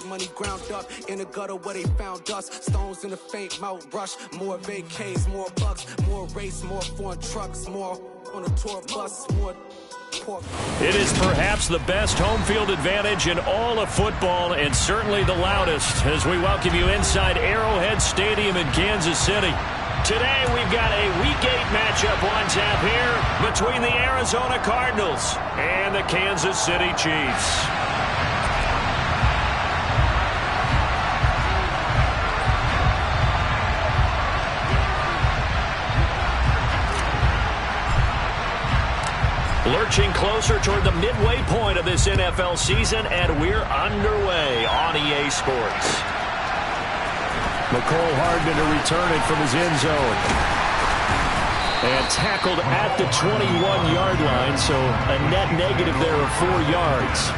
money ground up in the gutter where they found us. Stones in the faint mouth rush. More vacays, more bucks, more race, more foreign trucks, more on a tour bus, more. It is perhaps the best home field advantage in all of football, and certainly the loudest, as we welcome you inside Arrowhead Stadium in Kansas City. Today we've got a Week 8 matchup on tap here between the Arizona Cardinals and the Kansas City Chiefs. Lurching closer toward the midway point of this NFL season, and we're underway on EA Sports. McCole Hardman to return it from his end zone. And tackled at the 21-yard line, so a net negative there of 4 yards.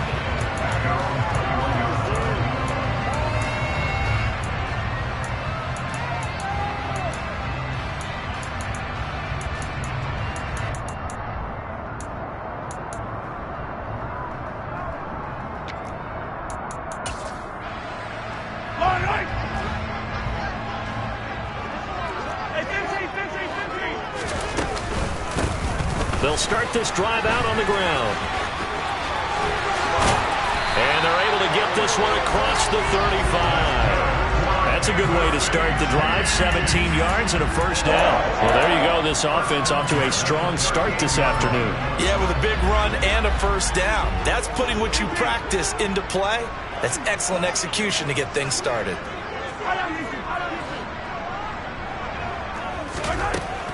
They'll start this drive out on the ground. And they're able to get this one across the 35. That's a good way to start the drive. 17 yards and a first down. Well, there you go. This offense off to a strong start this afternoon. Yeah, with a big run and a first down. That's putting what you practice into play. That's excellent execution to get things started.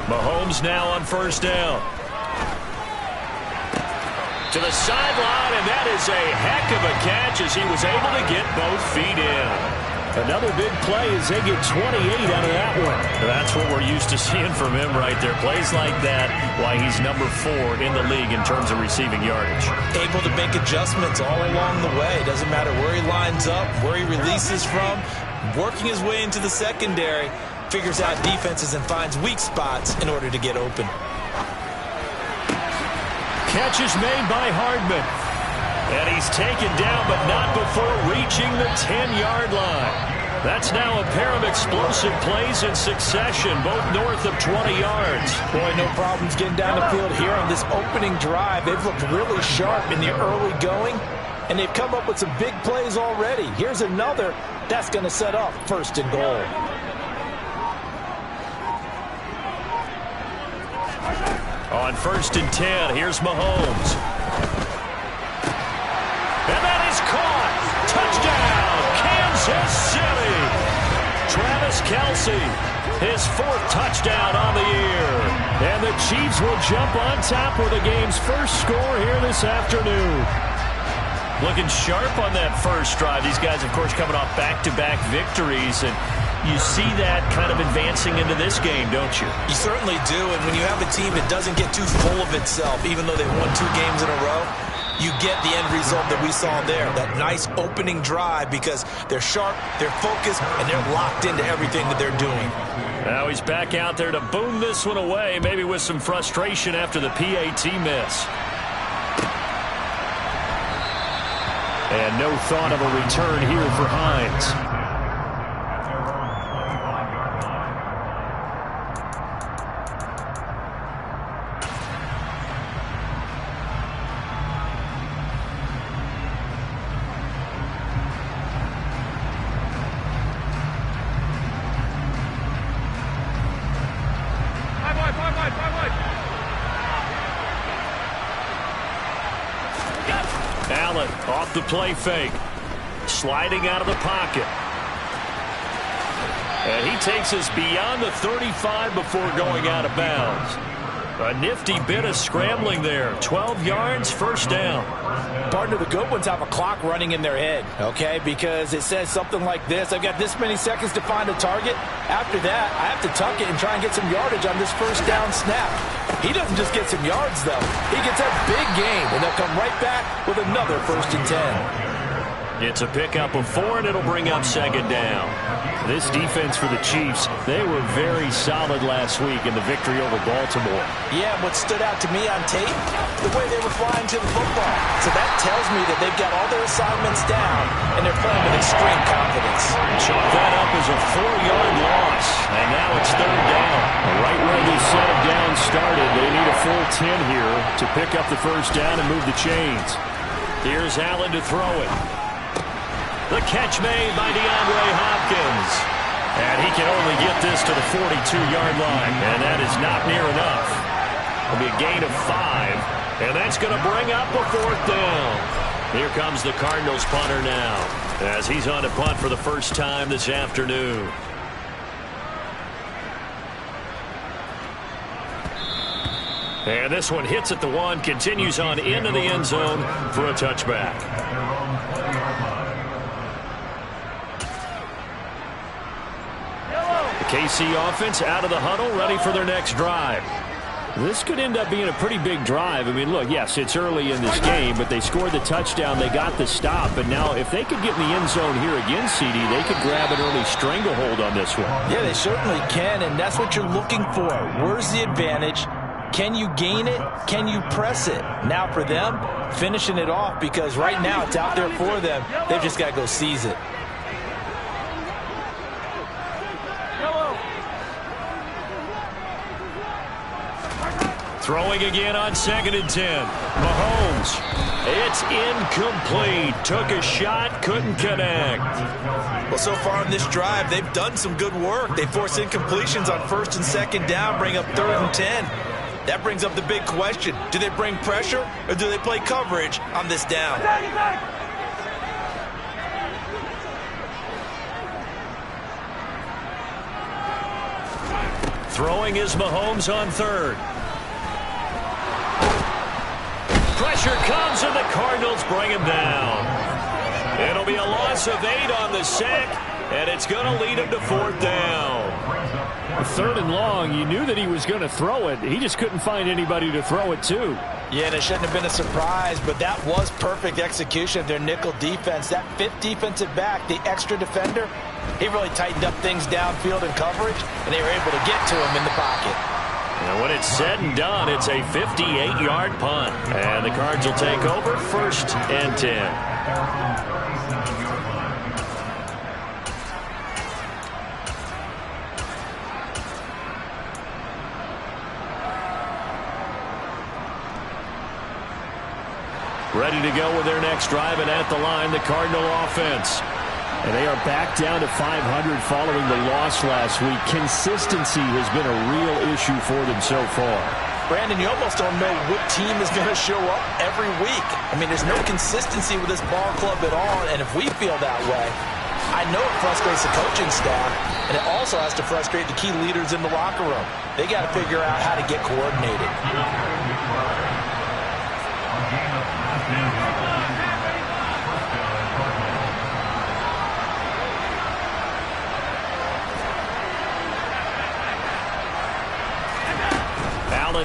Mahomes now on first down. To the sideline, and that is a heck of a catch as he was able to get both feet in. Another big play as they get 28 out of that one. That's what we're used to seeing from him right there. Plays like that, why he's number 4 in the league in terms of receiving yardage. Able to make adjustments all along the way. Doesn't matter where he lines up, where he releases from. Working his way into the secondary, figures out defenses and finds weak spots in order to get open. Catch is made by Hardman. And he's taken down, but not before reaching the 10-yard line. That's now a pair of explosive plays in succession, both north of 20 yards. Boy, no problems getting down the field here on this opening drive. They've looked really sharp in the early going, and they've come up with some big plays already. Here's another that's going to set up first and goal. On first and 10, here's Mahomes. And that is caught. Touchdown, Kansas City. Travis Kelce, his 4th touchdown on the year. And the Chiefs will jump on top with the game's first score here this afternoon. Looking sharp on that first drive. These guys, of course, coming off back-to-back victories, and you see that kind of advancing into this game, don't you? You certainly do, and when you have a team that doesn't get too full of itself, even though they won 2 games in a row, you get the end result that we saw there, that nice opening drive, because they're sharp, they're focused, and they're locked into everything that they're doing. Now he's back out there to boom this one away, maybe with some frustration after the PAT miss. And no thought of a return here for Hines. Allen off the play fake. Sliding out of the pocket. And he takes us beyond the 35 before going out of bounds. A nifty bit of scrambling there. 12 yards, first down. Partner, the good ones have a clock running in their head, okay? Because it says something like this. I've got this many seconds to find a target. After that, I have to tuck it and try and get some yardage on this first down snap. He doesn't just get some yards, though. He gets a big gain, and they'll come right back with another 1st and 10. It's a pickup of 4, and it'll bring up second down. This defense for the Chiefs, they were very solid last week in the victory over Baltimore. Yeah, what stood out to me on tape, the way they were flying to the football. So that tells me that they've got all their assignments down, and they're playing with extreme confidence. Chalk that up as a 4-yard loss, and now it's third down. Right where this set of downs started, they need a full 10 here to pick up the first down and move the chains. Here's Allen to throw it. The catch made by DeAndre Hopkins. And he can only get this to the 42-yard line, and that is not near enough. It'll be a gain of 5, and that's going to bring up a fourth down. Here comes the Cardinals punter now, as he's on to punt for the first time this afternoon. And this one hits at the 1, continues on into the end zone for a touchback. The KC offense out of the huddle, ready for their next drive. This could end up being a pretty big drive. I mean, look, yes, it's early in this game, but they scored the touchdown, they got the stop, and now if they could get in the end zone here again, CD, they could grab an early stranglehold on this one. Yeah, they certainly can, and that's what you're looking for. Where's the advantage? Can you gain it? Can you press it? Now for them, finishing it off, because right now it's out there for them. They've just got to go seize it. Throwing again on 2nd and 10. Mahomes. It's incomplete. Took a shot, couldn't connect. Well, so far in this drive, they've done some good work. They force incompletions on 1st and 2nd down, bring up 3rd and 10. That brings up the big question. Do they bring pressure, or do they play coverage on this down? Throwing is Mahomes on 3rd. Pressure comes, and the Cardinals bring him down. It'll be a loss of 8 on the sack, and it's going to lead him to 4th down. 3rd and long, you knew that he was going to throw it. He just couldn't find anybody to throw it to. Yeah, and it shouldn't have been a surprise, but that was perfect execution of their nickel defense. That 5th defensive back, the extra defender, he really tightened up things downfield in coverage, and they were able to get to him in the pocket. And when it's said and done, it's a 58-yard punt. And the Cards will take over 1st and 10. Ready to go with their next drive, and at the line, the Cardinal offense. And they are back down to 500 following the loss last week. Consistency has been a real issue for them so far. Brandon, you almost don't know what team is going to show up every week. I mean, there's no consistency with this ball club at all, and if we feel that way, I know it frustrates the coaching staff, and it also has to frustrate the key leaders in the locker room. They got to figure out how to get coordinated.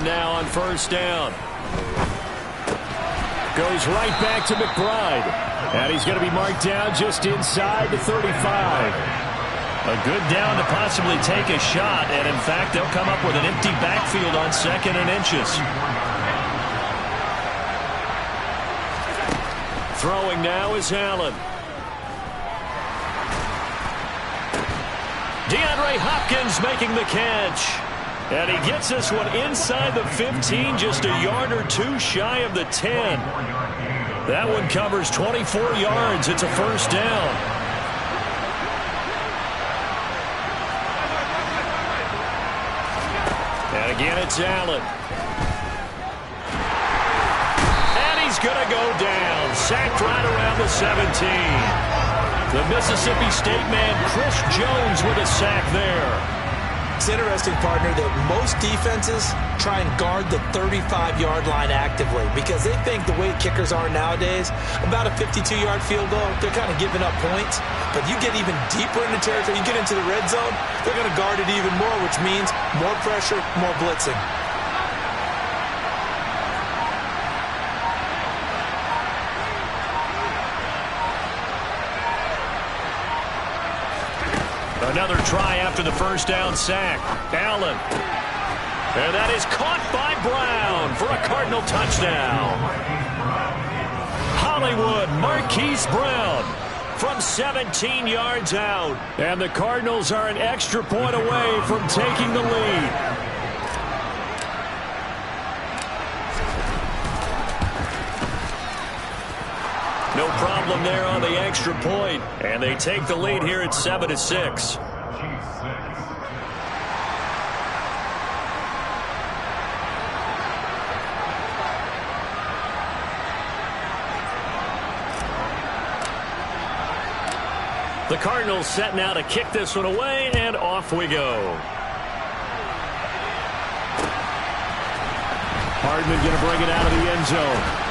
Now on 1st down. Goes right back to McBride. And he's going to be marked down just inside the 35. A good down to possibly take a shot. And, in fact, they'll come up with an empty backfield on 2nd and inches. Throwing now is Allen. DeAndre Hopkins making the catch. And he gets this one inside the 15, just a yard or 2 shy of the 10. That one covers 24 yards. It's a 1st down. And again, it's Allen. And he's going to go down. Sacked right around the 17. The Mississippi State man, Chris Jones, with a sack there. It's interesting, partner, that most defenses try and guard the 35-yard line actively because they think the way kickers are nowadays, about a 52-yard field goal, they're kind of giving up points. But you get even deeper in the territory, you get into the red zone, they're going to guard it even more, which means more pressure, more blitzing. Another try after the first down sack. Allen. And that is caught by Brown for a Cardinal touchdown. Hollywood Marquise Brown from 17 yards out. And the Cardinals are an extra point away from taking the lead. No problem there on the extra point. And they take the lead here at 7-6. The Cardinals setting out to kick this one away, and off we go. Hardman going to bring it out of the end zone.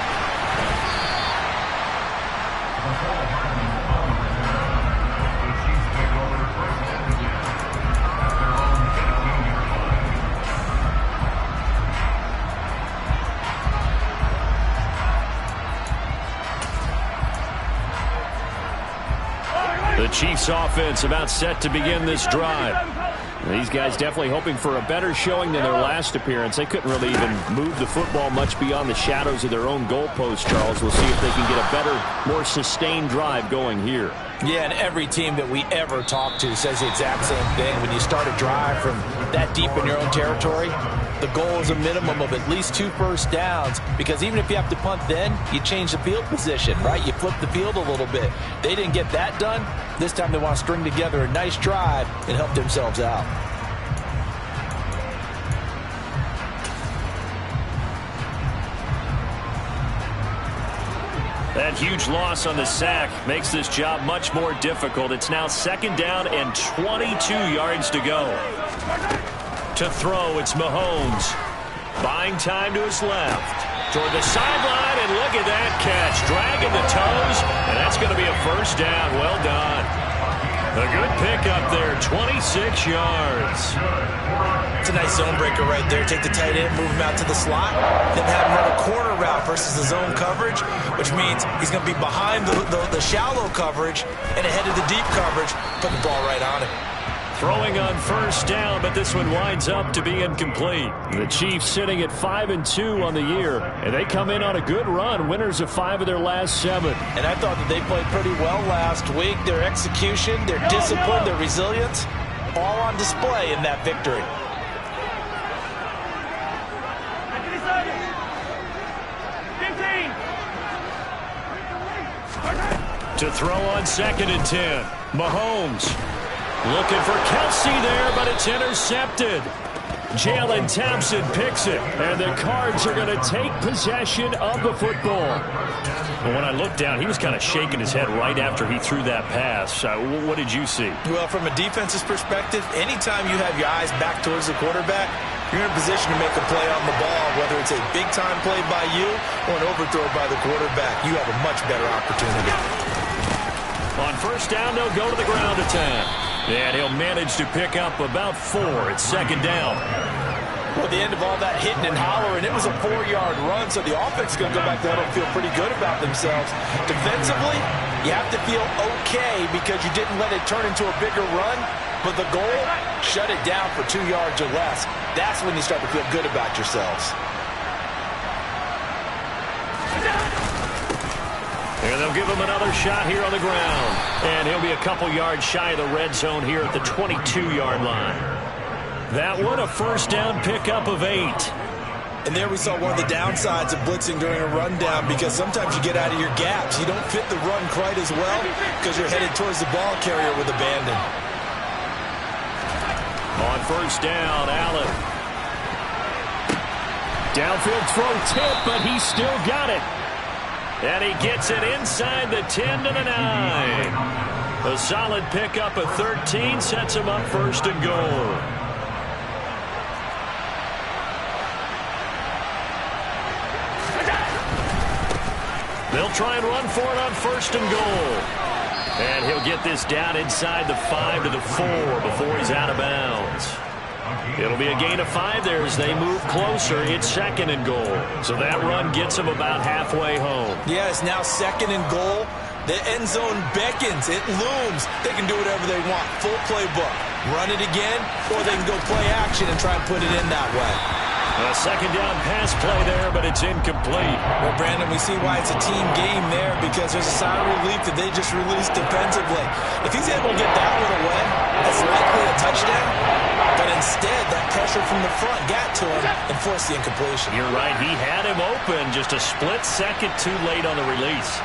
The Chiefs offense about set to begin this drive. These guys definitely hoping for a better showing than their last appearance. They couldn't really even move the football much beyond the shadows of their own goalpost, Charles. We'll see if they can get a better, more sustained drive going here. Yeah, and every team that we ever talk to says the exact same thing. When you start a drive from that deep in your own territory, the goal is a minimum of at least 2 first downs, because even if you have to punt then, you change the field position, right? You flip the field a little bit. They didn't get that done. This time they want to string together a nice drive and help themselves out. That huge loss on the sack makes this job much more difficult. It's now 2nd down and 22 yards to go. To throw, it's Mahomes. Buying time to his left. Toward the sideline, and look at that catch. Dragging the toes, and that's going to be a first down. Well done. A good pickup there, 26 yards. It's a nice zone breaker right there. Take the tight end, move him out to the slot, then have him run a corner route versus the zone coverage, which means he's going to be behind the shallow coverage and ahead of the deep coverage, put the ball right on him. Throwing on first down, but this one winds up to be incomplete. The Chiefs sitting at 5-2 on the year, and they come in on a good run, winners of 5 of their last 7. And I thought that they played pretty well last week. Their execution, their discipline, their resilience, all on display in that victory. To throw on 2nd and 10, Mahomes. Looking for Kelsey there, but it's intercepted. Jalen Thompson picks it, and the Cards are going to take possession of the football. But when I looked down, he was kind of shaking his head right after he threw that pass. What did you see? Well, from a defense's perspective, anytime you have your eyes back towards the quarterback, you're in a position to make a play on the ball, whether it's a big-time play by you or an overthrow by the quarterback. You have a much better opportunity. On first down, they'll go to the ground attack. And he'll manage to pick up about 4 at 2nd down. Well, at the end of all that hitting and hollering, it was a 4-yard run, so the offense is going to go back there and feel pretty good about themselves. Defensively, you have to feel okay because you didn't let it turn into a bigger run, but the goal, shut it down for 2 yards or less. That's when you start to feel good about yourselves. And they'll give him another shot here on the ground. And he'll be a couple yards shy of the red zone here at the 22-yard line. That one, a first down pickup of 8. And there we saw one of the downsides of blitzing during a rundown, because sometimes you get out of your gaps. You don't fit the run quite as well because you're headed towards the ball carrier with abandon. On first down, Allen. Downfield throw tip, but he's still got it. And he gets it inside the 10 to the 9. A solid pickup of 13 sets him up 1st and goal. They'll try and run for it on 1st and goal. And he'll get this down inside the 5 to the 4 before he's out of bounds. It'll be a gain of 5 there as they move closer. It's 2nd and goal. So that run gets them about halfway home. Yeah, it's now 2nd and goal. The end zone beckons. It looms. They can do whatever they want. Full playbook. Run it again, or they can go play action and try and put it in that way. A second down pass play there, but it's incomplete. Well, Brandon, we see why it's a team game there, because there's a sign of relief that they just released defensively. If he's able to get that one away, that's likely a touchdown. But instead, that pressure from the front got to him and forced the incompletion. You're right. He had him open, just a split second too late on the release.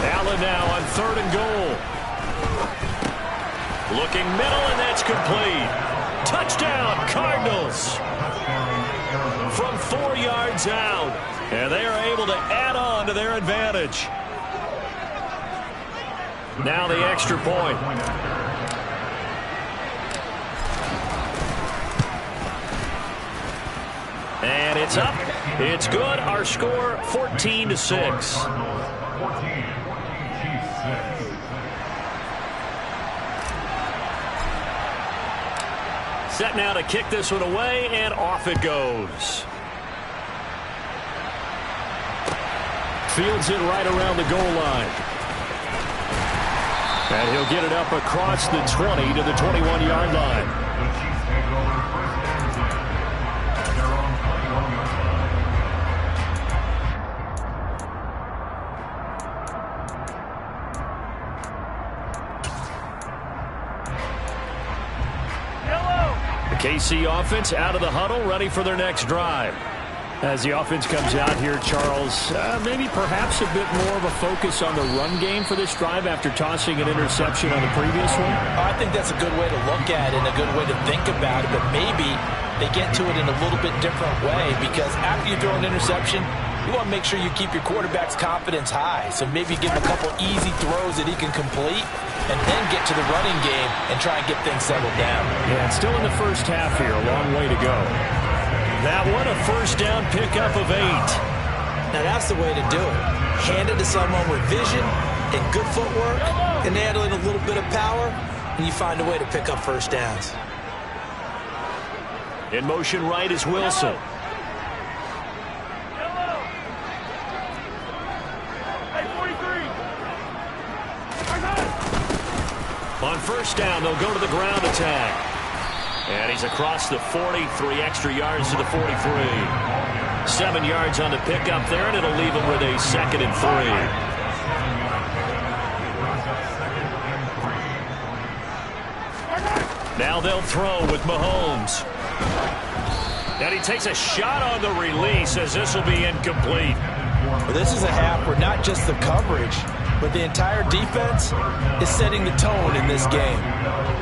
Allen now on 3rd and goal. Looking middle, and that's complete. Touchdown, Cardinals. From 4 yards out. And they are able to add on to their advantage. Now the extra point. And it's up. It's good. Our score, 14-6. Set now to kick this one away, and off it goes. Fields it right around the goal line. And he'll get it up across the 20 to the 21-yard line. The KC offense out of the huddle, ready for their next drive. As the offense comes out here, Charles, maybe perhaps a bit more of a focus on the run game for this drive after tossing an interception on the previous one? I think that's a good way to look at it and a good way to think about it, but maybe they get to it in a little bit different way, because after you throw an interception, you want to make sure you keep your quarterback's confidence high. So maybe give him a couple easy throws that he can complete and then get to the running game and try and get things settled down. Yeah, it's still in the first half here. A long way to go. That one, a first down pickup of 8. Now that's the way to do it. Hand it to someone with vision and good footwork, and add in a little bit of power, and you find a way to pick up first downs. In motion right is Wilson. On first down, they'll go to the ground attack. And he's across the 40, 3 extra yards to the 43. 7 yards on the pickup there, and it'll leave him with a 2nd and 3. Now they'll throw with Mahomes. And he takes a shot on the release, as this will be incomplete. Well, this is a half where not just the coverage, but the entire defense is setting the tone in this game.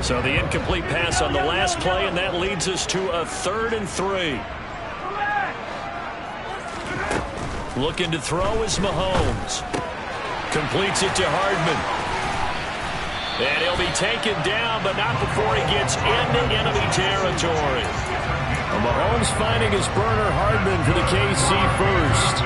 So the incomplete pass on the last play, and that leads us to a 3rd and 3. Looking to throw is Mahomes. Completes it to Hardman. And he'll be taken down, but not before he gets into enemy territory. Well, Mahomes finding his burner, Hardman, for the KC first.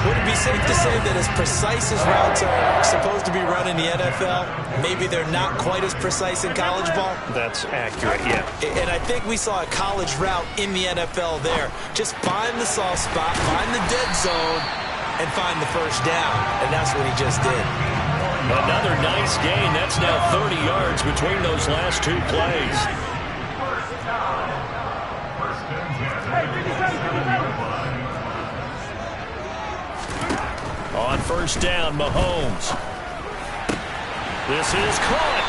Would it be safe to say that as precise as routes are supposed to be run in the NFL, maybe they're not quite as precise in college ball? That's accurate, yeah. And I think we saw a college route in the NFL there. Just find the soft spot, find the dead zone, and find the first down. And that's what he just did. Another nice gain. That's now 30 yards between those last 2 plays. On first down, Mahomes. This is caught.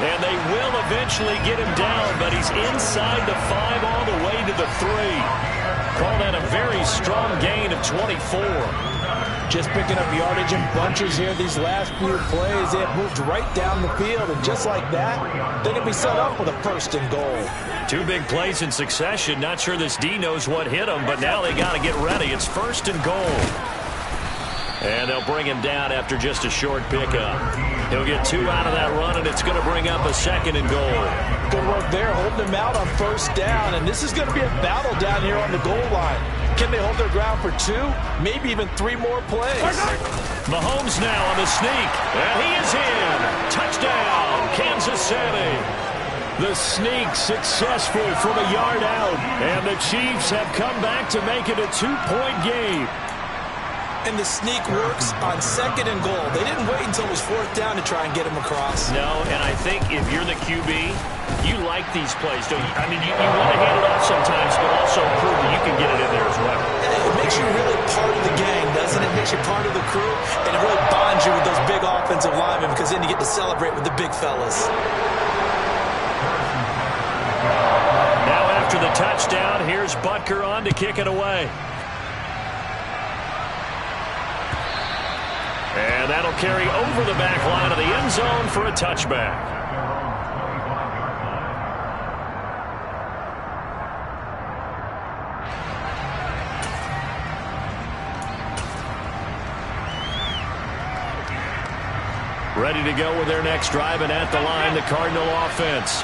And they will eventually get him down, but he's inside the 5 all the way to the 3. Call that a very strong gain of 24. Just picking up yardage in bunches here these last few plays. They have moved right down the field, and just like that, they can be set up with a 1st and goal. 2 big plays in succession. Not sure this D knows what hit him, but now they got to get ready. It's 1st and goal. And they'll bring him down after just a short pickup. He'll get 2 out of that run, and it's going to bring up a 2nd and goal. Good work there, holding him out on first down, and this is going to be a battle down here on the goal line. Can they hold their ground for 2, maybe even 3 more plays? Mahomes now on the sneak, and he is in. Touchdown, Kansas City. The sneak successful from a yard out. And the Chiefs have come back to make it a 2-point game. And the sneak works on 2nd and goal. They didn't wait until it was 4th down to try and get him across. No, and I think if you're the QB, you like these plays, don't you? I mean, you want to hand it off sometimes, but also prove that you can get it in there as well. It makes you really part of the gang, doesn't it? It makes you part of the crew, and it really bonds you with those big offensive linemen because then you get to celebrate with the big fellas. Now after the touchdown, here's Butker on to kick it away. And that'll carry over the back line of the end zone for a touchback. Ready to go with their next drive, and at the line, the Cardinal offense.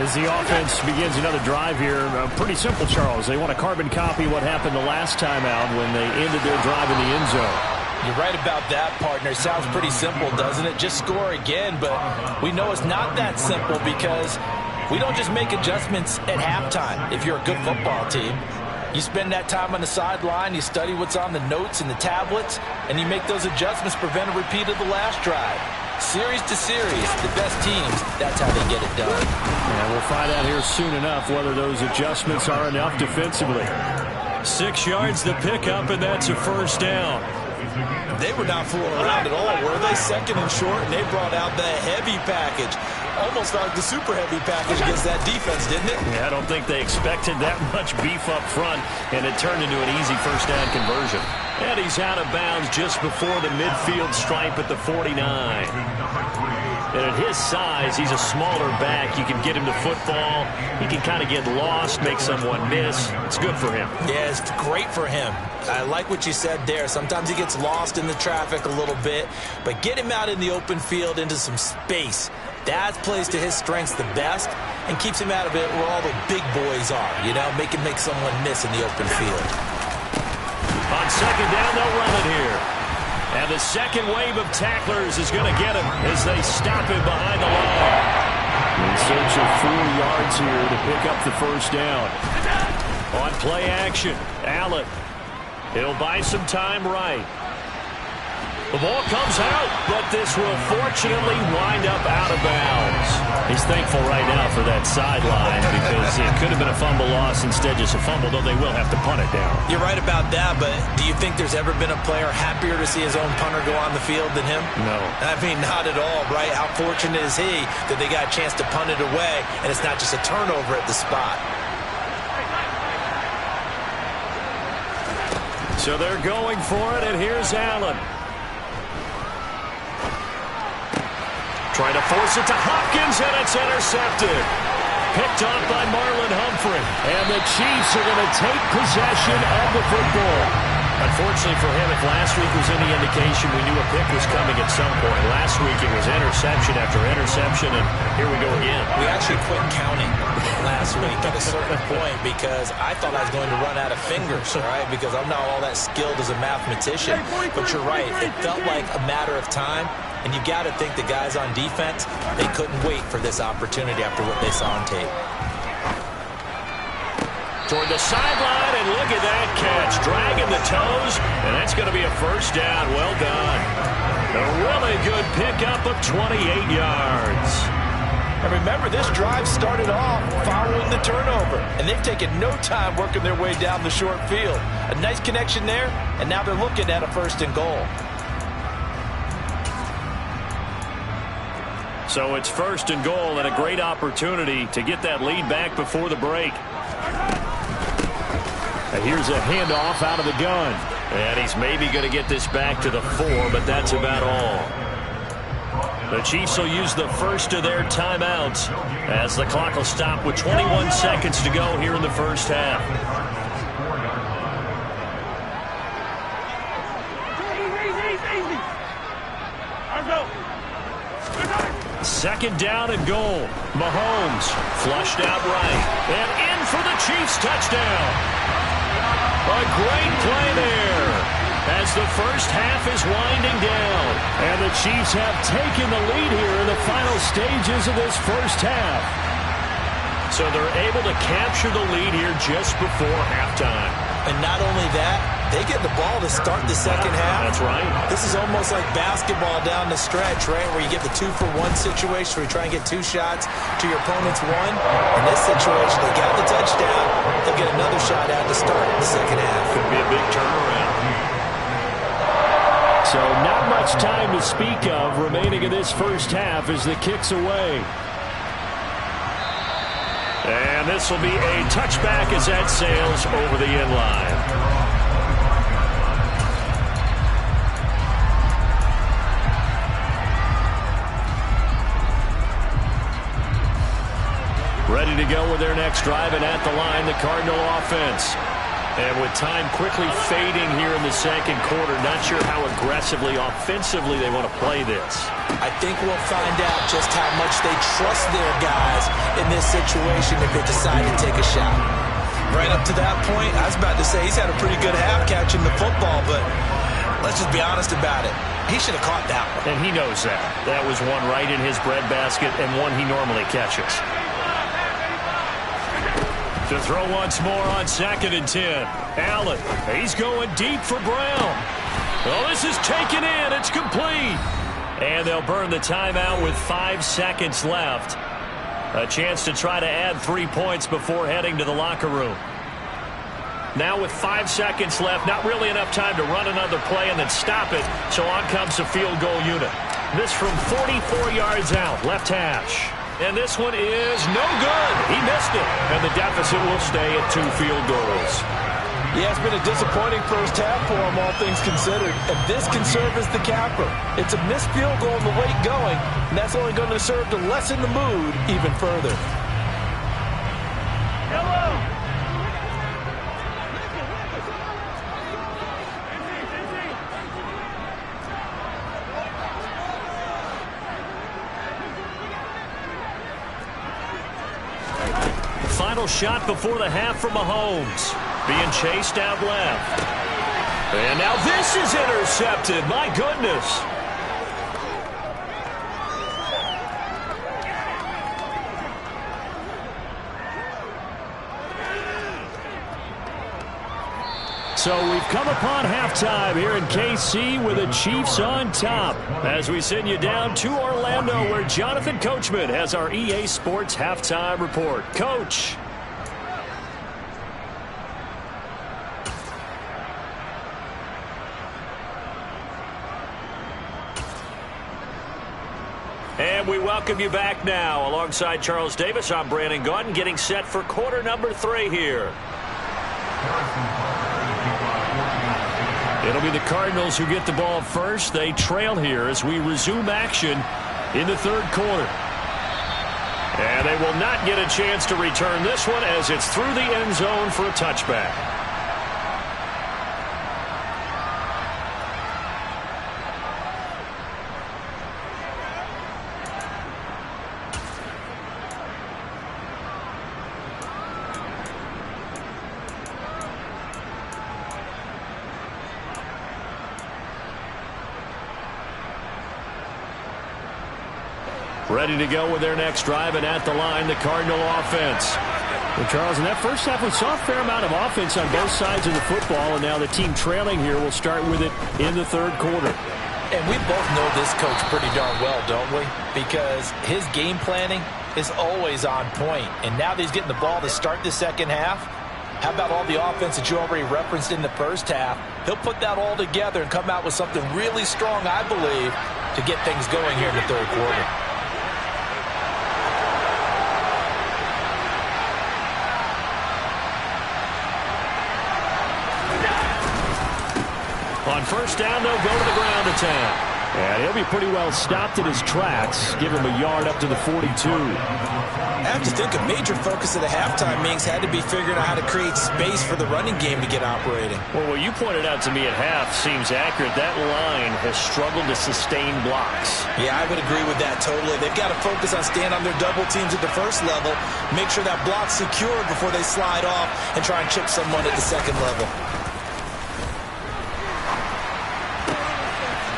As the offense begins another drive here, pretty simple, Charles. They want to carbon copy what happened the last time out when they ended their drive in the end zone. You're right about that, partner. Sounds pretty simple, doesn't it? Just score again, but we know it's not that simple because we don't just make adjustments at halftime if you're a good football team. You spend that time on the sideline, you study what's on the notes and the tablets, and you make those adjustments, prevent a repeat of the last drive. Series to series, the best teams, that's how they get it done. And we'll find out here soon enough whether those adjustments are enough defensively. 6 yards the pickup, and that's a first down. They were not fooling around at all, were they? 2nd and short, and they brought out the heavy package. Almost like the super heavy package against that defense, didn't it? Yeah, I don't think they expected that much beef up front, and it turned into an easy first down conversion. And he's out of bounds just before the midfield stripe at the 49. And at his size, he's a smaller back. You can get him to football. He can kind of get lost, make someone miss. It's good for him. Yeah, it's great for him. I like what you said there. Sometimes he gets lost in the traffic a little bit, but get him out in the open field into some space. That plays to his strengths the best and keeps him out of it where all the big boys are, you know, make someone miss in the open field. On 2nd down, they'll run it here. And the second wave of tacklers is going to get him as they stop him behind the line. In search of 4 yards here to pick up the first down. On play action, Allen. He'll buy some time right. The ball comes out, but this will fortunately wind up out of bounds. He's thankful right now for that sideline because it could have been a fumble loss, instead just a fumble, though they will have to punt it down. You're right about that, but do you think there's ever been a player happier to see his own punter go on the field than him? No. I mean, not at all, right? How fortunate is he that they got a chance to punt it away, and it's not just a turnover at the spot. So they're going for it, and here's Allen. Trying to force it to Hopkins, and it's intercepted. Picked off by Marlon Humphrey. And the Chiefs are going to take possession of the football. Unfortunately for him, if last week was any indication, we knew a pick was coming at some point. Last week it was interception after interception, and here we go again. We actually quit counting last week at a certain point because I thought I was going to run out of fingers, right? Because I'm not all that skilled as a mathematician. But you're right. It felt like a matter of time. And you got to think the guys on defense, they couldn't wait for this opportunity after what they saw on tape. Toward the sideline, and look at that catch. Dragging the toes, and that's going to be a first down. Well done. A really good pickup of 28 yards. And remember, this drive started off following the turnover, and they've taken no time working their way down the short field. A nice connection there, and now they're looking at a 1st and goal. So it's 1st and goal, and a great opportunity to get that lead back before the break. And here's a handoff out of the gun. And he's maybe going to get this back to the 4, but that's about all. The Chiefs will use the first of their timeouts as the clock will stop with 21 seconds to go here in the first half. Second down and goal. Mahomes flushed out right. And in for the Chiefs touchdown. A great play there as the first half is winding down. And the Chiefs have taken the lead here in the final stages of this first half. So they're able to capture the lead here just before halftime. And not only that, they get the ball to start the second half. That's right. This is almost like basketball down the stretch, right, where you get the 2-for-1 situation where you try and get 2 shots to your opponent's 1. In this situation, they got the touchdown. They'll get another shot out to start the second half. Could be a big turnaround. So not much time to speak of remaining in this first half as the kick's away. And this will be a touchback as that sails over the end line. Ready to go with their next drive, and at the line, the Cardinal offense. And with time quickly fading here in the second quarter, not sure how aggressively, offensively they want to play this. I think we'll find out just how much they trust their guys in this situation if they decide to take a shot. Right up to that point, I was about to say he's had a pretty good half catching the football, but let's just be honest about it. He should have caught that one. And he knows that. That was one right in his breadbasket and one he normally catches. To throw once more on 2nd and 10. Allen, he's going deep for Brown. Oh, this is taken in. It's complete. And they'll burn the timeout with 5 seconds left. A chance to try to add 3 points before heading to the locker room. Now with 5 seconds left, not really enough time to run another play and then stop it. So on comes the field goal unit. This from 44 yards out, left hash. And this one is no good. He missed it. And the deficit will stay at 2 field goals. Yeah, it's been a disappointing first half for him, all things considered. And this can serve as the capper. It's a missed field goal in the late going, and that's only going to serve to lessen the mood even further. Final shot before the half from Mahomes. Being chased out left. And now this is intercepted. My goodness. So we've come upon halftime here in KC with the Chiefs on top. As we send you down to Orlando where Jonathan Coachman has our EA Sports halftime report. Coach. And we welcome you back now. Alongside Charles Davis, I'm Brandon Gotw, getting set for quarter number 3 here. It'll be the Cardinals who get the ball first. They trail here as we resume action in the third quarter. And they will not get a chance to return this one as it's through the end zone for a touchback. Ready to go with their next drive, and at the line, the Cardinal offense. Well, Charles, in that first half, we saw a fair amount of offense on both sides of the football, and now the team trailing here will start with it in the third quarter. And we both know this coach pretty darn well, don't we? Because his game planning is always on point. And now that he's getting the ball to start the second half, how about all the offense that you already referenced in the first half? He'll put that all together and come out with something really strong, I believe, to get things going here in the third quarter. On first down, they'll go to the ground attack. And he'll be pretty well stopped in his tracks. Give him a yard up to the 42. I have to think a major focus of the halftime meetings had to be figuring out how to create space for the running game to get operating. Well, what you pointed out to me at half seems accurate. That line has struggled to sustain blocks. Yeah, I would agree with that totally. They've got to focus on staying on their double teams at the first level, make sure that block's secured before they slide off and try and chip someone at the second level.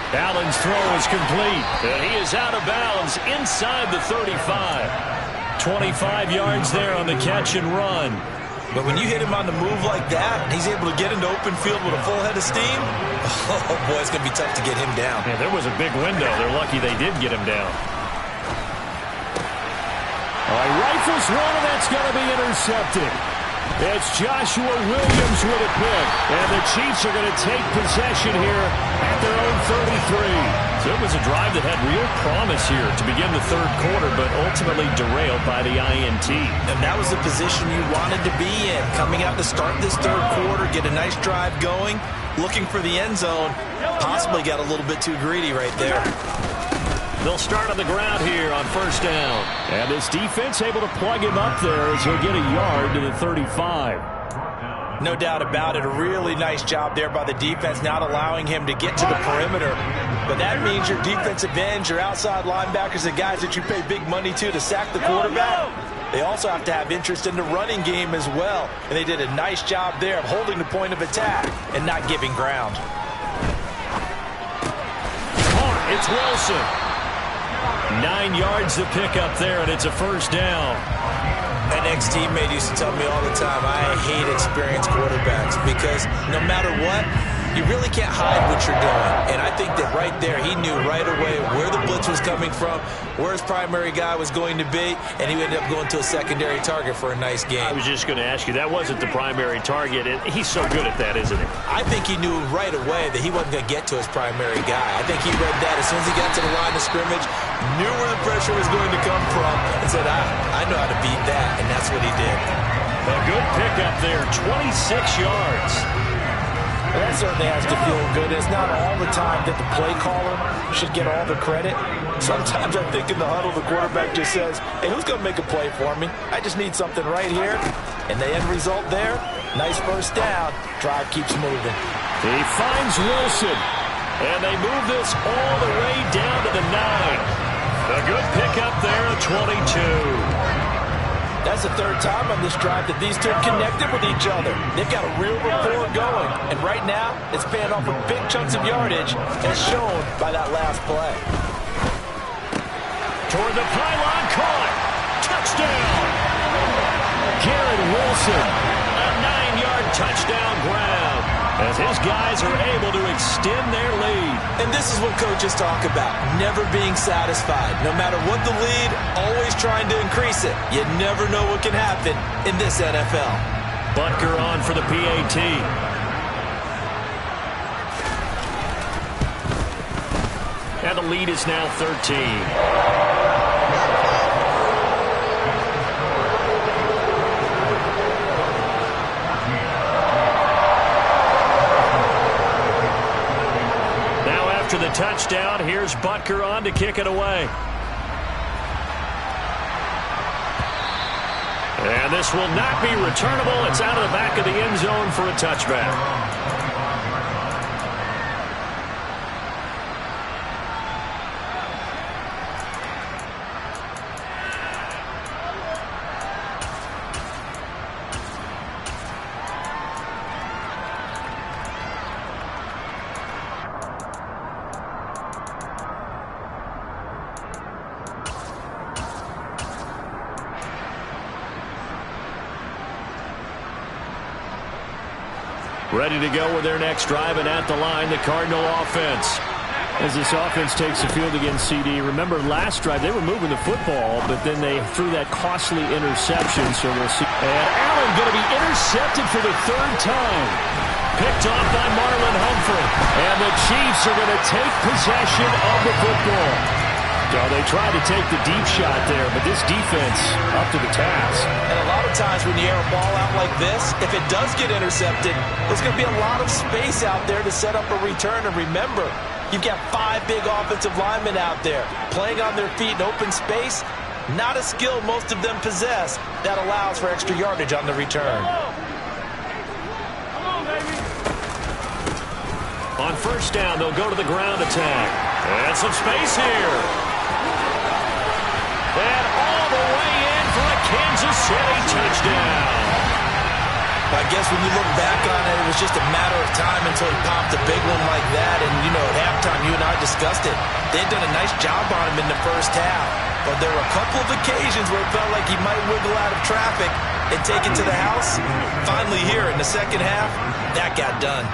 Allen's throw is complete. And he is out of bounds inside the 35. 25 yards there on the catch and run. But when you hit him on the move like that, and he's able to get into open field with a full head of steam, oh, boy, it's going to be tough to get him down. Yeah, there was a big window. They're lucky they did get him down. All right, rifles one, and that's going to be intercepted. It's Joshua Williams with a pick. And the Chiefs are going to take possession here at their own 33. So it was a drive that had real promise here to begin the third quarter, but ultimately derailed by the INT. And that was the position you wanted to be in. Coming out to start this third quarter, get a nice drive going, looking for the end zone. Possibly got a little bit too greedy right there. They'll start on the ground here on first down. And this defense able to plug him up there as he'll get a yard to the 35. No doubt about it. A really nice job there by the defense, not allowing him to get to the perimeter. But that means your defensive ends, your outside linebackers, the guys that you pay big money to sack the quarterback, they also have to have interest in the running game as well. And they did a nice job there of holding the point of attack and not giving ground. It's Wilson. 9 yards to pick up there, and it's a first down. An ex-teammate used to tell me all the time, I hate experienced quarterbacks because no matter what, you really can't hide what you're doing. And I think that right there, he knew right away where the blitz was coming from, where his primary guy was going to be, and he ended up going to a secondary target for a nice game. I was just going to ask you, that wasn't the primary target. He's so good at that, isn't he? I think he knew right away that he wasn't going to get to his primary guy. I think he read that as soon as he got to the line of scrimmage, knew where the pressure was going to come from, and said, I know how to beat that, and that's what he did. A good pickup there, 26 yards. That certainly has to feel good. It's not all the time that the play caller should get all the credit. Sometimes I think in the huddle, the quarterback just says, hey, who's going to make a play for me? I just need something right here. And the end result there, nice first down. Drive keeps moving. He finds Wilson. And they move this all the way down to the 9. A good pickup there at 22. That's the third time on this drive that these two connected with each other. They've got a real rapport going. And right now, it's paying off with big chunks of yardage, as shown by that last play. Toward the pylon, caught. Touchdown. Garrett Wilson, a 9-yard touchdown grab, as his guys are able to extend their lead. And this is what coaches talk about, never being satisfied. No matter what the lead, always trying to increase it. You never know what can happen in this NFL. Butker on for the PAT. And the lead is now 13. After the touchdown, here's Butker on to kick it away. And this will not be returnable. It's out of the back of the end zone for a touchback. Ready to go with their next drive, and at the line, the Cardinal offense. As this offense takes the field against CD, remember last drive they were moving the football, but then they threw that costly interception, so we'll see. And Allen going to be intercepted for the third time. Picked off by Marlon Humphrey. And the Chiefs are going to take possession of the football. So they tried to take the deep shot there, but this defense up to the task. And a lot of times when you air a ball out like this, if it does get intercepted, there's going to be a lot of space out there to set up a return. And remember, you've got 5 big offensive linemen out there playing on their feet in open space. Not a skill most of them possess that allows for extra yardage on the return. On first down, they'll go to the ground attack. And some space here. And all the way in for a Kansas City touchdown. I guess when you look back on it, it was just a matter of time until he popped a big one like that. And, you know, at halftime, you and I discussed it. They had done a nice job on him in the first half, but there were a couple of occasions where it felt like he might wiggle out of traffic and take it to the house. Finally here in the second half, that got done.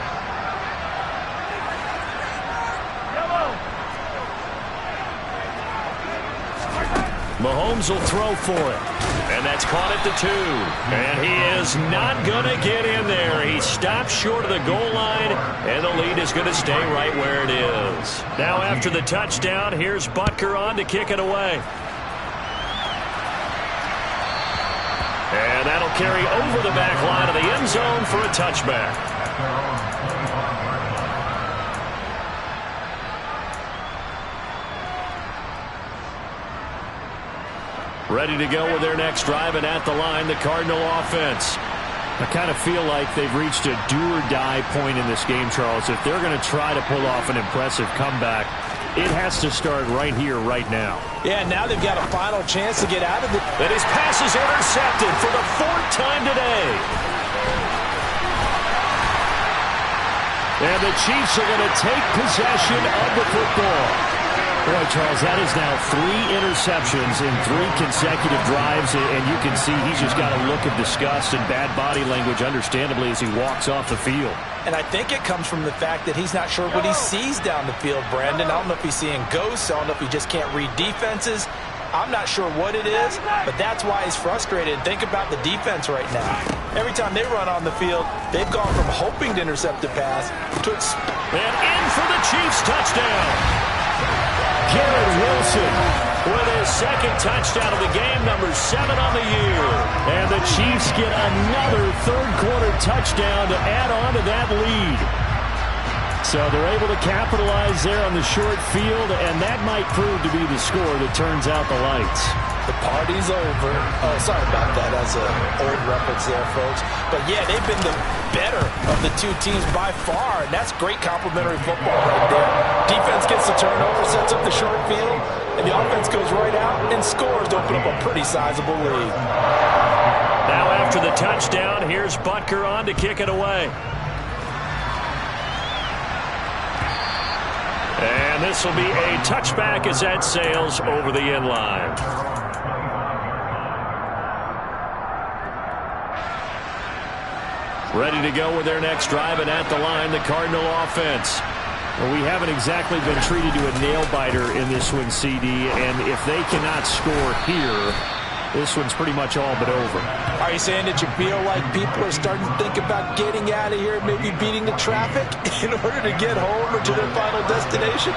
Mahomes will throw for it. And that's caught at the 2. And he is not going to get in there. He stops short of the goal line, and the lead is going to stay right where it is. Now after the touchdown, here's Butker on to kick it away. And that'll carry over the back line of the end zone for a touchback. Ready to go with their next drive, and at the line, the Cardinal offense. I kind of feel like they've reached a do-or-die point in this game, Charles. If they're going to try to pull off an impressive comeback, it has to start right here, right now. Yeah, now they've got a final chance to get out of it. And his pass is intercepted for the 4th time today. And the Chiefs are going to take possession of the football. Boy, Charles, that is now 3 interceptions in 3 consecutive drives, and you can see he's just got a look of disgust and bad body language, understandably, as he walks off the field. And I think it comes from the fact that he's not sure what he sees down the field, Brandon. I don't know if he's seeing ghosts. I don't know if he just can't read defenses. I'm not sure what it is, but that's why he's frustrated. Think about the defense right now. Every time they run on the field, they've gone from hoping to intercept a pass to... And in for the Chiefs touchdown. Garrett Wilson with his 2nd touchdown of the game, number 7 on the year. And the Chiefs get another 3rd-quarter touchdown to add on to that lead. So they're able to capitalize there on the short field, and that might prove to be the score that turns out the lights. The party's over. Oh, sorry about that. That's an old reference there, folks. But, yeah, they've been the better of the 2 teams by far, and that's great complimentary football right there. Defense gets the turnover, sets up the short field, and the offense goes right out and scores to open up a pretty sizable lead. Now after the touchdown, here's Butker on to kick it away. And this will be a touchback as that sails over the end line. Ready to go with their next drive, and at the line, the Cardinal offense. Well, we haven't exactly been treated to a nail-biter in this one, CD, and if they cannot score here, this one's pretty much all but over. Are you saying that you feel like people are starting to think about getting out of here, maybe beating the traffic in order to get home or to their final destination?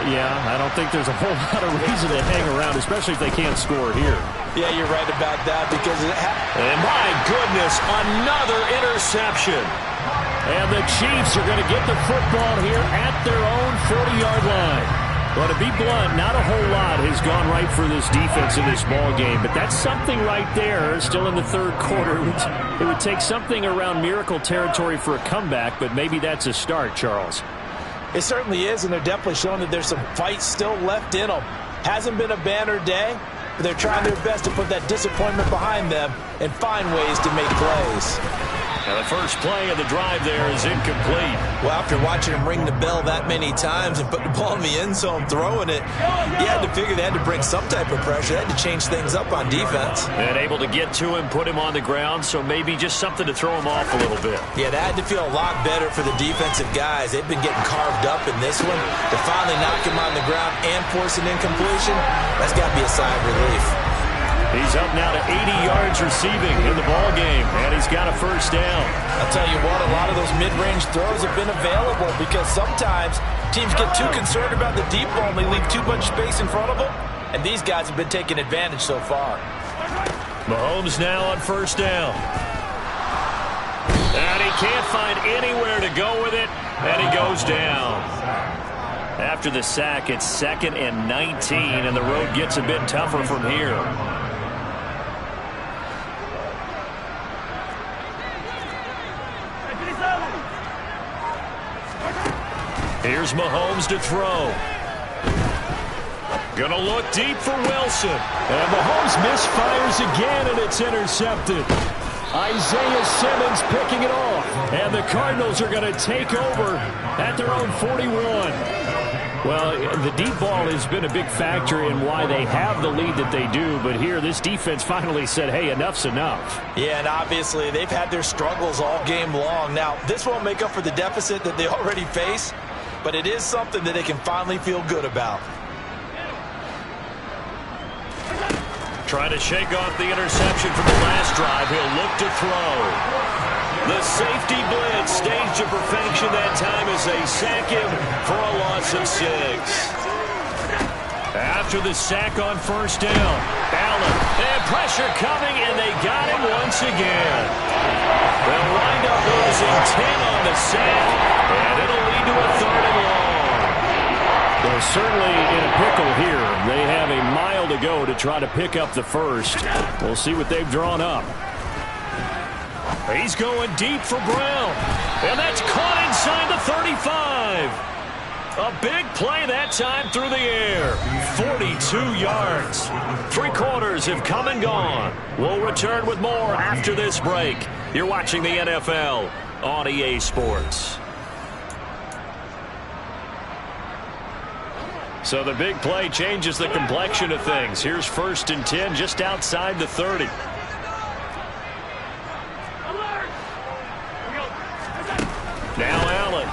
Yeah, I don't think there's a whole lot of reason to hang around, especially if they can't score here. Yeah, you're right about that because and my goodness, another interception. And the Chiefs are going to get the football here at their own 40-yard line. Well, to be blunt, not a whole lot has gone right for this defense in this ball game, but that's something right there. Still in the 3rd quarter, it would take something around miracle territory for a comeback, but maybe that's a start, Charles. It certainly is, and they're definitely showing that there's some fight still left in them. Hasn't been a banner day, but they're trying their best to put that disappointment behind them and find ways to make plays. Now the first play of the drive there is incomplete. Well, after watching him ring the bell that many times and put the ball in the end zone, throwing it, you had to figure they had to bring some type of pressure. They had to change things up on defense. And able to get to him, put him on the ground, so maybe just something to throw him off a little bit. Yeah, that had to feel a lot better for the defensive guys. They've been getting carved up in this one. To finally knock him on the ground and force an incompletion, that's got to be a sigh of relief. He's up now to 80 yards receiving in the ball game, and he's got a first down. I'll tell you what, a lot of those mid-range throws have been available because sometimes teams get too concerned about the deep ball and they leave too much space in front of them, and these guys have been taking advantage so far. Mahomes now on first down. And he can't find anywhere to go with it, and he goes down. After the sack, it's 2nd and 19, and the road gets a bit tougher from here. Here's Mahomes to throw. Gonna look deep for Wilson. And Mahomes misfires again, and it's intercepted. Isaiah Simmons picking it off. And the Cardinals are going to take over at their own 41. Well, the deep ball has been a big factor in why they have the lead that they do. But here, this defense finally said, hey, enough's enough. Yeah, and obviously they've had their struggles all game long. Now, this won't make up for the deficit that they already face, but it is something that they can finally feel good about. Trying to shake off the interception from the last drive. He'll look to throw. The safety blitz staged to perfection that time as they sack him for a loss of 6. After the sack on first down, Allen, and pressure coming, and they got him once again. They'll wind up losing 10 on the sack, and it'll lead to a 3rd and long. They're certainly in a pickle here. They have a mile to go to try to pick up the first. We'll see what they've drawn up. He's going deep for Brown. And that's caught inside the 35. A big play that time through the air. 42 yards. 3 quarters have come and gone. We'll return with more after this break. You're watching the NFL on EA Sports. So the big play changes the complexion of things. Here's 1st and 10 just outside the 30. Now Allen.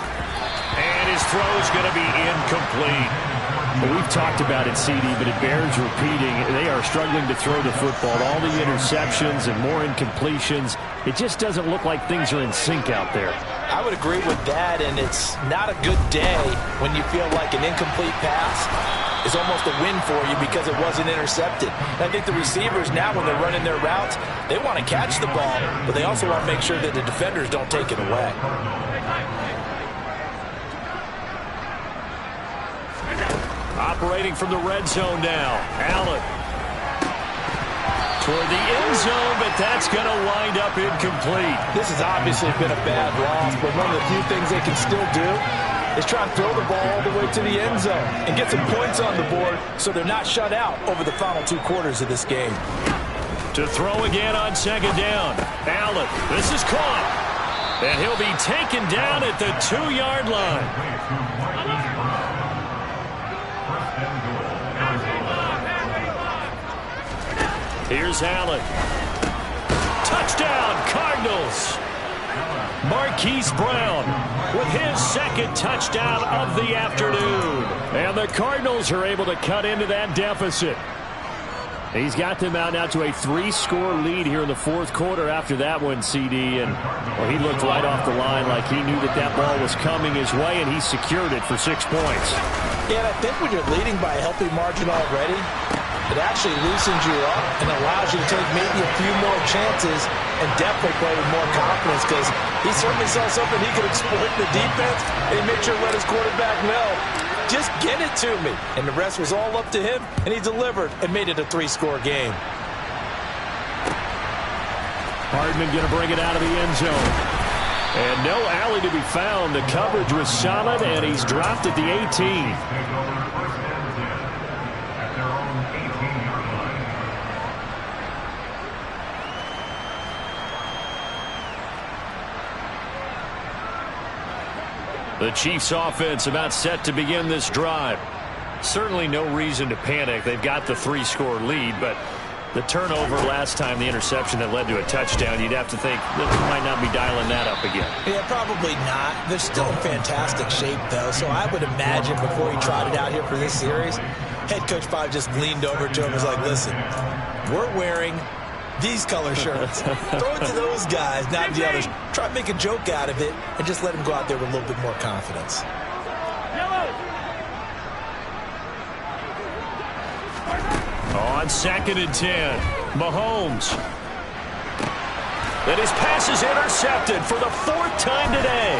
And his throw is going to be incomplete. Well, we've talked about it, CD, but it bears repeating. They are struggling to throw the football. All the interceptions and more incompletions. It just doesn't look like things are in sync out there. I would agree with that, and it's not a good day when you feel like an incomplete pass is almost a win for you because it wasn't intercepted. And I think the receivers now, when they're running their routes, they want to catch the ball, but they also want to make sure that the defenders don't take it away. Operating from the red zone now. Allen. Toward the end zone, but that's going to wind up incomplete. This has obviously been a bad loss, but one of the few things they can still do is try and throw the ball all the way to the end zone and get some points on the board so they're not shut out over the final 2 quarters of this game. To throw again on 2nd down. Allen, this is caught. And he'll be taken down at the 2-yard line. Here's Allen. Touchdown, Cardinals. Marquise Brown with his 2nd touchdown of the afternoon. And the Cardinals are able to cut into that deficit. He's got them out now to a 3-score lead here in the 4th quarter after that one, CD. And well, he looked right off the line like he knew that that ball was coming his way, and he secured it for 6 points. Yeah, and I think when you're leading by a healthy margin already, it actually loosens you up and allows you to take maybe a few more chances and definitely play with more confidence because he certainly saw something he could exploit in the defense, and he made sure to let his quarterback know, just get it to me. And the rest was all up to him, and he delivered and made it a 3-score game. Hardman going to bring it out of the end zone. And no alley to be found. The coverage was solid, and he's dropped at the 18. The Chiefs offense about set to begin this drive. Certainly no reason to panic. They've got the 3-score lead, but the turnover last time, the interception that led to a touchdown, you'd have to think that they might not be dialing that up again. Yeah, probably not. They're still in fantastic shape, though, so I would imagine before he trotted out here for this series, head coach probably just leaned over to him and was like, listen, we're wearing these color shirts. Throw it to those guys, not the others. Try to make a joke out of it and just let him go out there with a little bit more confidence. On 2nd and 10, Mahomes. And his pass is intercepted for the 4th time today.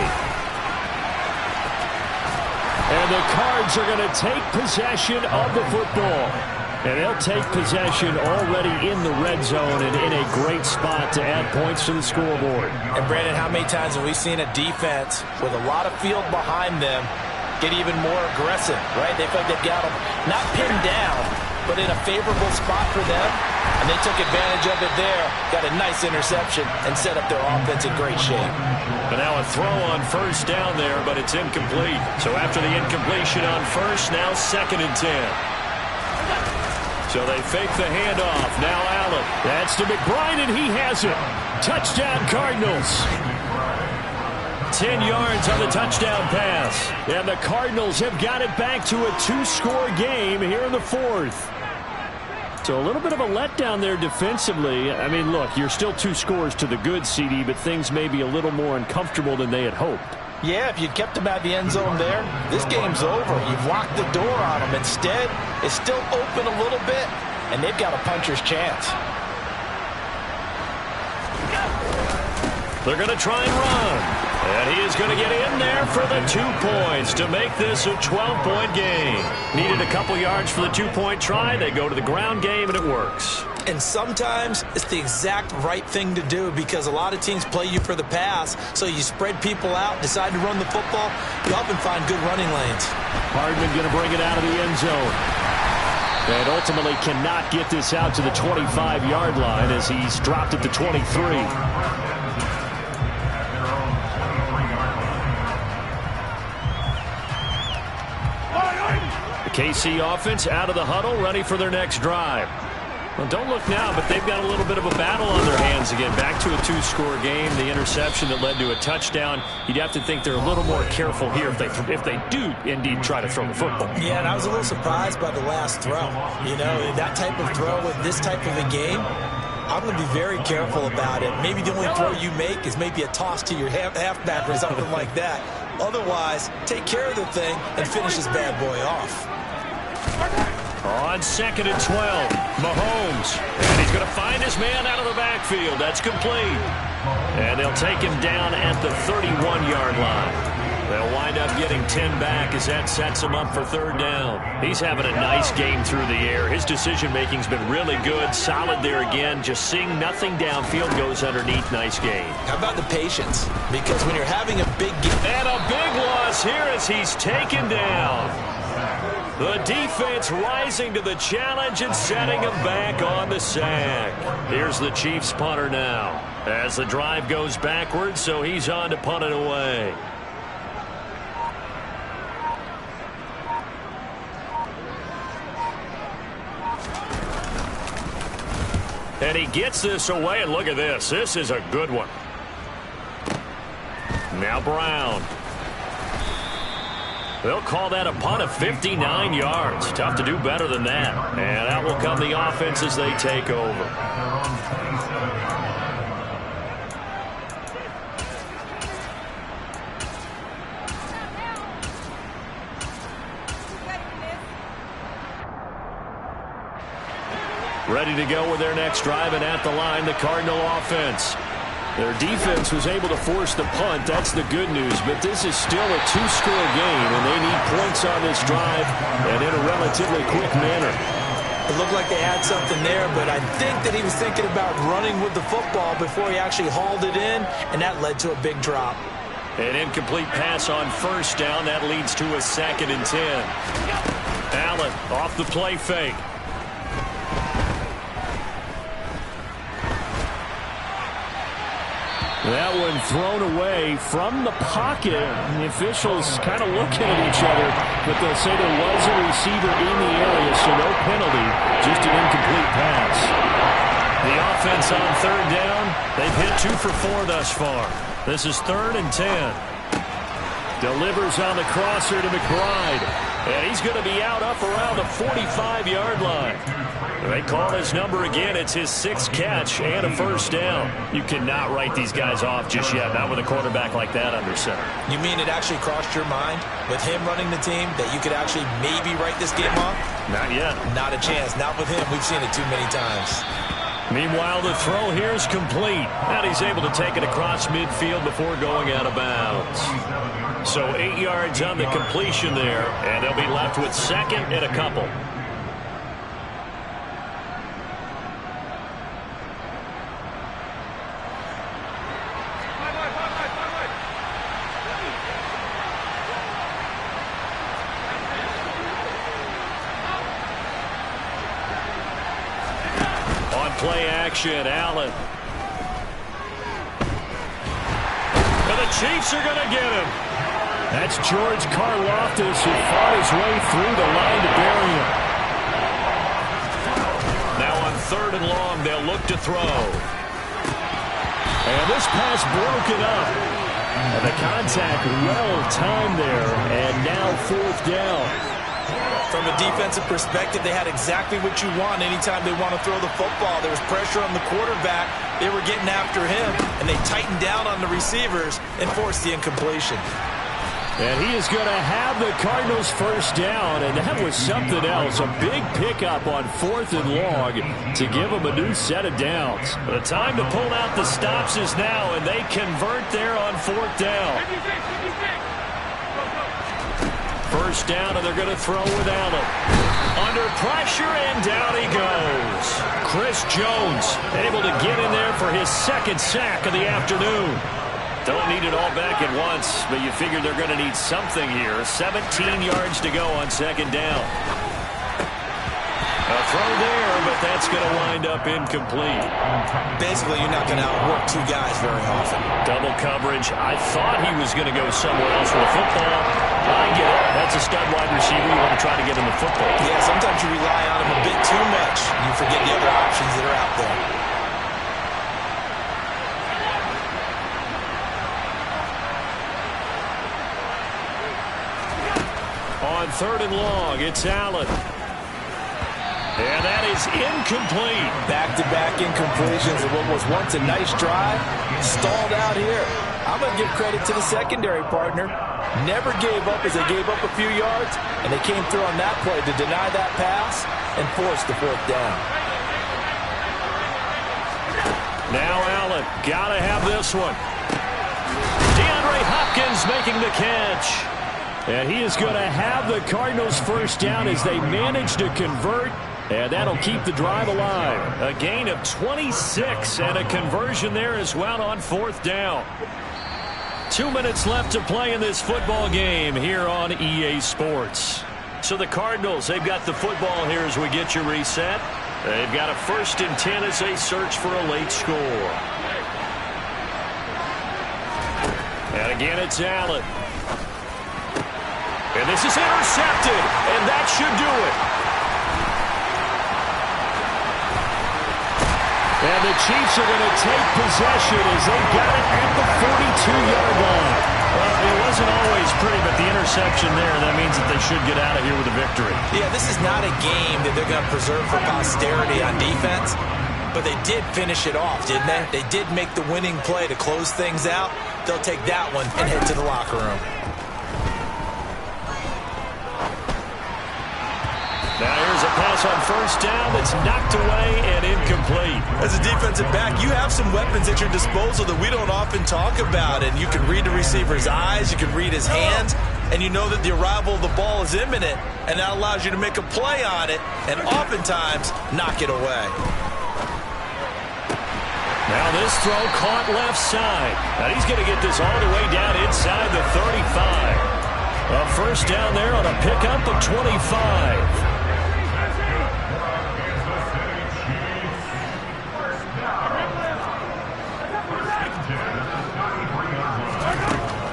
And the Cards are going to take possession of the football. And they'll take possession already in the red zone and in a great spot to add points to the scoreboard. And, Brandon, how many times have we seen a defense with a lot of field behind them get even more aggressive, right? They feel like they've got them not pinned down, but in a favorable spot for them. And they took advantage of it there, got a nice interception, and set up their offense in great shape. But now a throw on first down there, but it's incomplete. So after the incompletion on first, now 2nd and 10. So they fake the handoff. Now Allen. That's to McBride, and he has it. Touchdown, Cardinals. 10 yards on the touchdown pass. And the Cardinals have got it back to a 2-score game here in the 4th. So a little bit of a letdown there defensively. I mean, look, you're still 2 scores to the good, CD, but things may be a little more uncomfortable than they had hoped. Yeah, if you kept them out of the end zone there, this game's over. You've locked the door on them. Instead, it's still open a little bit, and they've got a puncher's chance. They're going to try and run. And he is going to get in there for the 2 points to make this a 12-point game. Needed a couple yards for the 2-point try. They go to the ground game, and it works. And sometimes it's the exact right thing to do because a lot of teams play you for the pass, so you spread people out, decide to run the football. You often find good running lanes. Hardman going to bring it out of the end zone. And ultimately cannot get this out to the 25-yard line as he's dropped it to 23. KC offense out of the huddle, ready for their next drive. Well, don't look now, but they've got a little bit of a battle on their hands again. Back to a 2-score game. The interception that led to a touchdown. You'd have to think they're a little more careful here if they do indeed try to throw the football. Yeah, and I was a little surprised by the last throw. You know, that type of throw with this type of a game, I'm going to be very careful about it. Maybe the only throw you make is maybe a toss to your halfback or something like that. Otherwise, take care of the thing and finish this bad boy off. On 2nd and 12, Mahomes. And he's going to find his man out of the backfield. That's complete. And they'll take him down at the 31-yard line. They'll wind up getting 10 back as that sets him up for 3rd down. He's having a nice game through the air. His decision-making's been really good. Solid there again. Just seeing nothing downfield goes underneath. Nice game. How about the patience? Because when you're having a big game. And a big loss here as he's taken down. The defense rising to the challenge and setting him back on the sack. Here's the Chiefs punter now as the drive goes backwards, so he's on to punt it away. And he gets this away, and look at this. This is a good one. Now Brown. They'll call that a punt of 59 yards. Tough to do better than that. And out will come the offense as they take over. Ready to go with their next drive, and at the line, the Cardinal offense. Their defense was able to force the punt. That's the good news. But this is still a 2-score game, and they need points on this drive and in a relatively quick manner. It looked like they had something there, but I think that he was thinking about running with the football before he actually hauled it in, and that led to a big drop. An incomplete pass on 1st down. That leads to a 2nd and 10. Allen off the play fake. That one thrown away from the pocket. The officials kind of looking at each other, but they'll say there was a receiver in the area, so no penalty, just an incomplete pass. The offense on 3rd down, they've hit 2 for 4 thus far. This is 3rd and 10. Delivers on the crosser to McBride, and he's going to be out up around the 45-yard line. They call his number again. It's his 6th catch and a 1st down. You cannot write these guys off just yet, not with a quarterback like that under center. You mean it actually crossed your mind with him running the team that you could actually maybe write this game off? Not yet. Not a chance. Not with him. We've seen it too many times. Meanwhile, the throw here is complete. And he's able to take it across midfield before going out of bounds. So 8 yards on the completion there, and they'll be left with 2nd and a couple. play action. Allen. And the Chiefs are going to get him. That's George Karlaftis, who fought his way through the line to bury him. Now on 3rd and long, they'll look to throw. And this pass broken up. And the contact well timed there. And now 4th down. From a defensive perspective, they had exactly what you want anytime they want to throw the football. There was pressure on the quarterback. They were getting after him, and they tightened down on the receivers and forced the incompletion. And he is going to have the Cardinals first down, and that was something else. A big pickup on 4th and long to give them a new set of downs. The time to pull out the stops is now, and they convert there on 4th down. First down, and they're going to throw with Allen. Under pressure, and down he goes. Chris Jones able to get in there for his 2nd sack of the afternoon. Don't need it all back at once, but you figure they're going to need something here. 17 yards to go on 2nd down. A throw there, but that's going to wind up incomplete. Basically, you're not going to outwork 2 guys very often. Double coverage. I thought he was going to go somewhere else with the football. I get it. That's a stud wide receiver. You want to try to get him the football. Yeah, sometimes you rely on him a bit too much. You forget the other options that are out there. On 3rd and long, it's Allen. And that is incomplete. Back-to-back incompletions of what was once a nice drive. Stalled out here. I'm going to give credit to the secondary partner. Never gave up as they gave up a few yards, and they came through on that play to deny that pass and force the 4th down. Now Allen, got to have this one. DeAndre Hopkins making the catch. And he is going to have the Cardinals first down as they manage to convert. And that'll keep the drive alive. A gain of 26 and a conversion there as well on 4th down. 2 minutes left to play in this football game here on EA Sports. So the Cardinals, they've got the football here as we get you reset. They've got a 1st and 10 as they search for a late score. And again, it's Allen. And this is intercepted, and that should do it. And the Chiefs are going to take possession as they've got it at the 42-yard line. Well, it wasn't always pretty, but the interception there, that means that they should get out of here with a victory. Yeah, this is not a game that they're going to preserve for posterity on defense, but they did finish it off, didn't they? They did make the winning play to close things out. They'll take that one and head to the locker room. Now here's a pass on 1st down that's knocked away and incomplete. As a defensive back, you have some weapons at your disposal that we don't often talk about. And you can read the receiver's eyes, you can read his hands, and you know that the arrival of the ball is imminent. And that allows you to make a play on it and oftentimes knock it away. Now this throw caught left side. Now he's going to get this all the way down inside the 35. A first down there on a pickup of 25.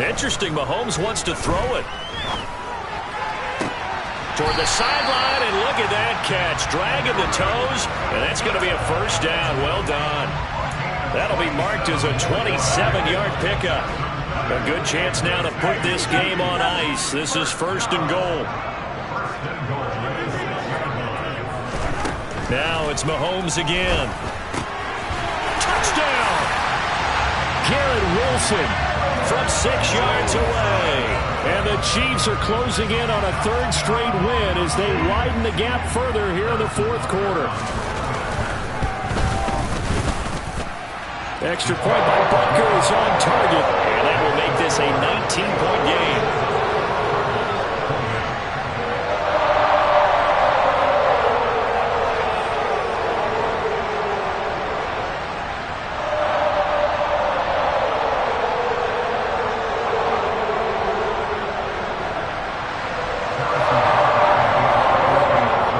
Interesting, Mahomes wants to throw it. Toward the sideline, and look at that catch. Dragging the toes, and that's going to be a first down. Well done. That'll be marked as a 27-yard pickup. A good chance now to put this game on ice. This is 1st and goal. Now it's Mahomes again. Touchdown! Garrett Wilson from 6 yards away. And the Chiefs are closing in on a 3rd straight win as they widen the gap further here in the 4th quarter. Extra point by Butker is on target, and that will make this a 19-point game.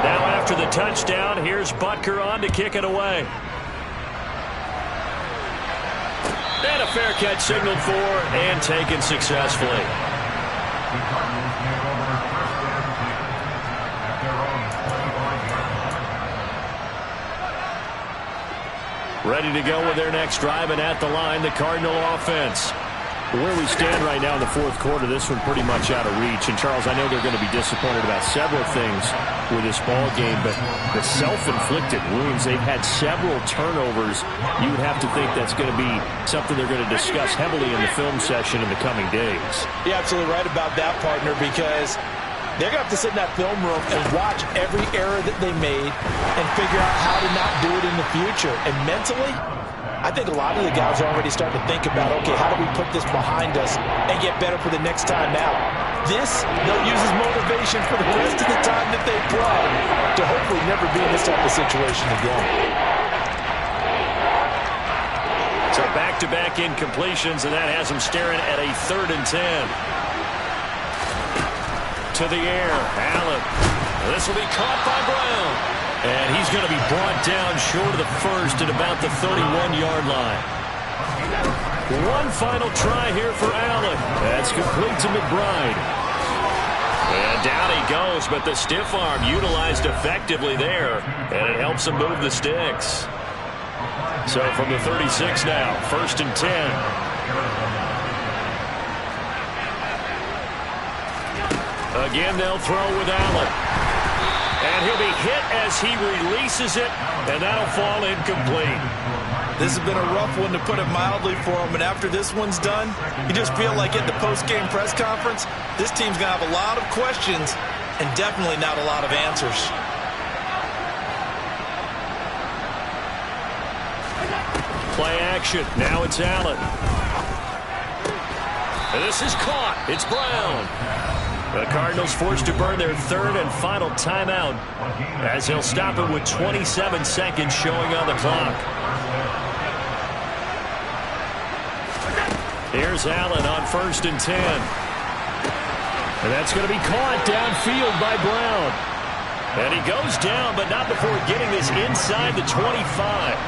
Now after the touchdown, here's Butker on to kick it away. And a fair catch signaled for and taken successfully. Ready to go with their next drive, and at the line, the Cardinal offense. Where we stand right now in the fourth quarter, this one pretty much out of reach. And, Charles, I know they're going to be disappointed about several things with this ball game, but the self-inflicted wounds, they've had several turnovers. You would have to think that's going to be something they're going to discuss heavily in the film session in the coming days. You're absolutely right about that, partner, because they're going to have to sit in that film room and watch every error that they made and figure out how to not do it in the future. And mentally, I think a lot of the guys are already starting to think about, okay, how do we put this behind us and get better for the next time out? This, they'll use as motivation for the rest of the time that they play to hopefully never be in this type of situation again. So back-to-back incompletions, and that has them staring at a 3rd and 10. To the air, Allen. This will be caught by Brown. And he's going to be brought down short of the first at about the 31-yard line. One final try here for Allen. That's complete to McBride. And down he goes, but the stiff arm utilized effectively there, and it helps him move the sticks. So from the 36 now, 1st and 10. Again, they'll throw with Allen. And he'll be hit as he releases it, and that'll fall incomplete. This has been a rough one, to put it mildly, for him. And after this one's done, you just feel like at the post-game press conference, this team's going to have a lot of questions and definitely not a lot of answers. Play action. Now it's Allen. And this is caught. It's Brown. The Cardinals forced to burn their 3rd and final timeout as they'll stop it with 27 seconds showing on the clock. Here's Allen on 1st and 10. And that's going to be caught downfield by Brown. And he goes down, but not before getting this inside the 25.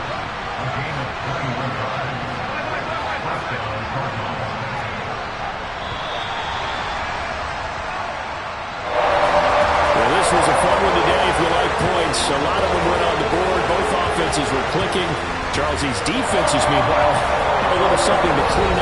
This was a fun one today if you like points. A lot of them went on the board. Both offenses were clicking. Charles, these defenses, meanwhile, a little something to clean up.